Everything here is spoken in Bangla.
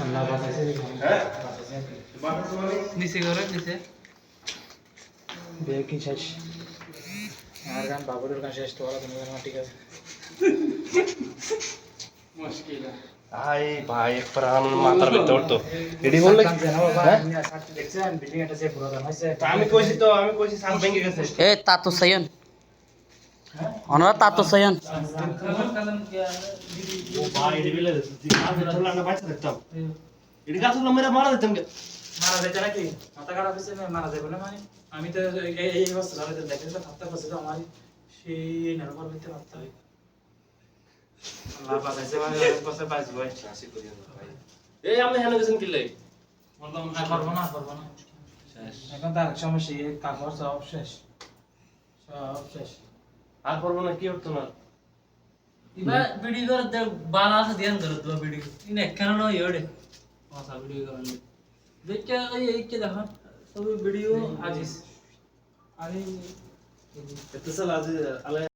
আল্লাহ বাঁচাইছে রে হ্যাঁ বাঁচাইছে বাতাস মানে নিচে করে নিচে বিয়ে কি শেষ আর গান বাবুরের গান শেষ তো ওরা তুমি ঠিক আছে মুশকিল আই ভাই প্রাণ মাথার ভিতর উঠতো এডি বললে হ্যাঁ? দেখছেন বিল্ডিং এটা সে পুরাতন হয়েছে আমি কইছি সাত ভেঙে গেছে এ তাতো সায়ন ওনারা তাতো সায়ন ও ভাই এডি বিলে আমি ধরলাম না বাচ্চা দেখতাম এডি গাছ হলো মেরে মারা দিতাম কে মারা যাইতে নাকি মাথা খারাপ হয়েছে না মারা যাবে না মানে আমি তো এই অবস্থা ধরে দেখে তো থাকতে পারছি তো আমার সেই নির্ভর হইতে পারতে হয় আল্লাহ বাঁচাইছে মানে বছর পাইছি ভাই আসি করি না ভাই এই আপনি হেন গেছেন কি লাই বললাম না করবো না শেষ এখন তার সমস্যা এই কাগজ সব শেষ আর করবো না কি হতো না ইবা ভিডিও করে দে বানা আছে ধ্যান করে তো ভিডিও ইনে কেন না ইওড়ে আচ্ছা ভিডিও করেন দেখে এই কে দেখো সব ভিডিও আজিস আমি এত সাল আজ আলে